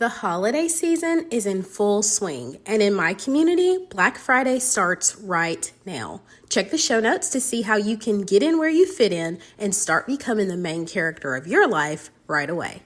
The holiday season is in full swing, and in my community, Black Friday starts right now. Check the show notes to see how you can get in where you fit in and start becoming the main character of your life right away.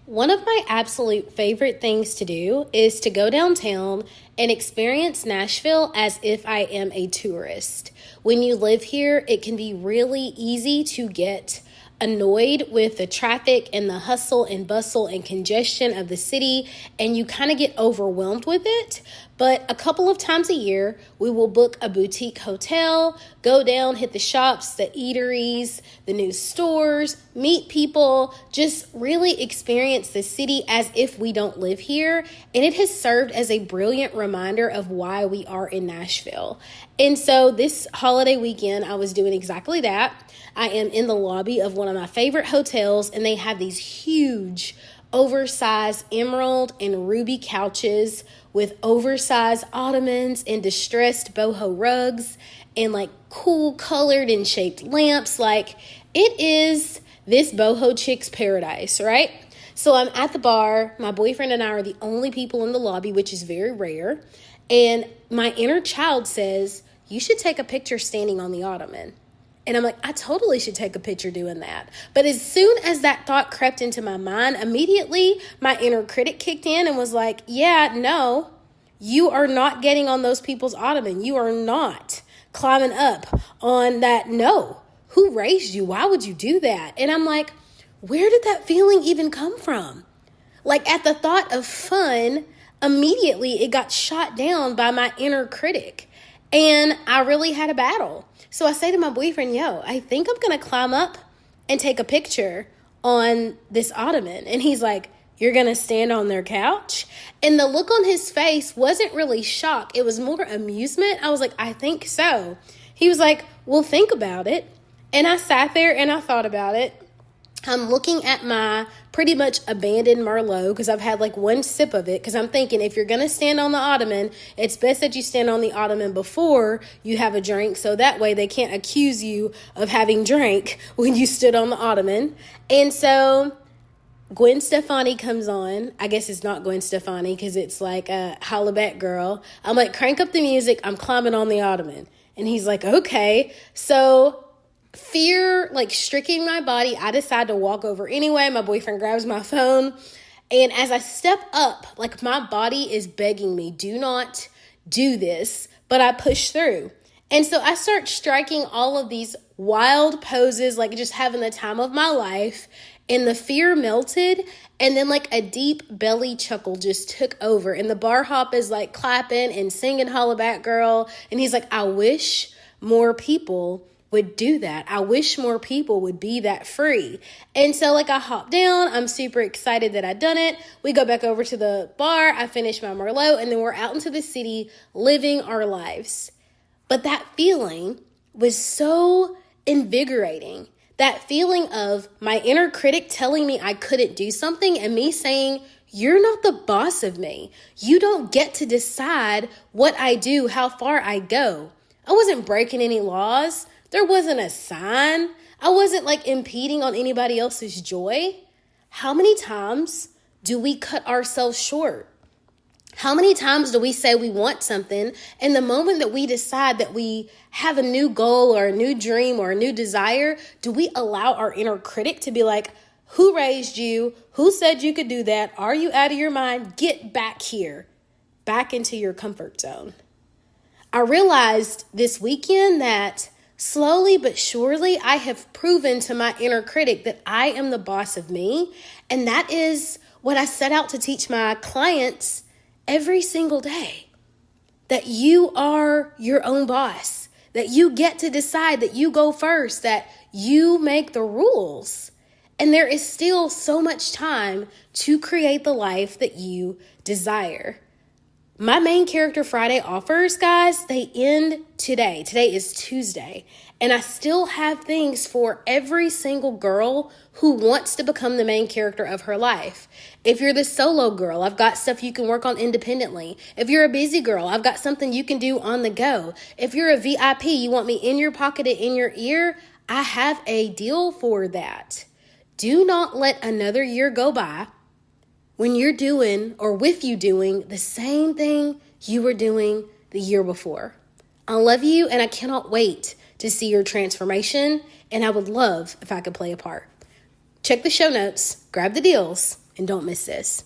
One of my absolute favorite things to do is to go downtown and experience Nashville as if I am a tourist. When you live here, it can be really easy to get annoyed with the traffic and the hustle and bustle and congestion of the city, and you kind of get overwhelmed with it. But a couple of times a year, we will book a boutique hotel, go down, hit the shops, the eateries, the new stores, meet people, just really experience the city as if we don't live here. And it has served as a brilliant reminder of why we are in Nashville. And so this holiday weekend, I was doing exactly that. I am in the lobby of one of my favorite hotels, and they have these huge, oversized emerald and ruby couches with oversized ottomans and distressed boho rugs and like cool colored and shaped lamps. Like, it is this boho chick's paradise, right? So I'm at the bar. My boyfriend and I are the only people in the lobby, which is very rare. And my inner child says, you should take a picture standing on the ottoman. And I'm like, I totally should take a picture doing that. But as soon as that thought crept into my mind, immediately my inner critic kicked in and was like, yeah, no, you are not getting on those people's ottoman. You are not climbing up on that. No, who raised you? Why would you do that? And I'm like, where did that feeling even come from? Like, at the thought of fun, immediately it got shot down by my inner critic. And I really had a battle. So I say to my boyfriend, yo, I think I'm going to climb up and take a picture on this ottoman. And he's like, you're going to stand on their couch? And the look on his face wasn't really shock. It was more amusement. I was like, I think so. He was like, well, think about it. And I sat there and I thought about it. I'm looking at my pretty much abandoned Merlot because I've had like one sip of it, because I'm thinking if you're going to stand on the ottoman, it's best that you stand on the ottoman before you have a drink, so that way they can't accuse you of having drank when you stood on the ottoman. And so Gwen Stefani comes on. I guess it's not Gwen Stefani because it's like a Holla Back Girl. I'm like, crank up the music. I'm climbing on the ottoman. And he's like, okay. So fear like striking my body, I decide to walk over anyway. My boyfriend grabs my phone, and as I step up, like, my body is begging me, do not do this, but I push through. And so I start striking all of these wild poses, like just having the time of my life, and the fear melted, and then like a deep belly chuckle just took over, and the bar hop is like clapping and singing Holla Back Girl, and he's like, I wish more people would do that. I wish more people would be that free. And so like I hop down, I'm super excited that I done it. We go back over to the bar, I finish my Merlot, and then we're out into the city living our lives. But that feeling was so invigorating. That feeling of my inner critic telling me I couldn't do something and me saying, you're not the boss of me. You don't get to decide what I do, how far I go. I wasn't breaking any laws. There wasn't a sign. I wasn't like impeding on anybody else's joy. How many times do we cut ourselves short? How many times do we say we want something, and the moment that we decide that we have a new goal or a new dream or a new desire, do we allow our inner critic to be like, who raised you? Who said you could do that? Are you out of your mind? Get back here, back into your comfort zone. I realized this weekend that slowly but surely, I have proven to my inner critic that I am the boss of me. And that is what I set out to teach my clients every single day. That you are your own boss. That you get to decide, that you go first, that you make the rules. And there is still so much time to create the life that you desire. My main character Friday offers, guys, they end today. Today is Tuesday. And I still have things for every single girl who wants to become the main character of her life. If you're the solo girl, I've got stuff you can work on independently. If you're a busy girl, I've got something you can do on the go. If you're a VIP, you want me in your pocket and in your ear, I have a deal for that. Do not let another year go by when you're doing or with you doing the same thing you were doing the year before. I love you and I cannot wait to see your transformation, and I would love if I could play a part. Check the show notes, grab the deals, and don't miss this.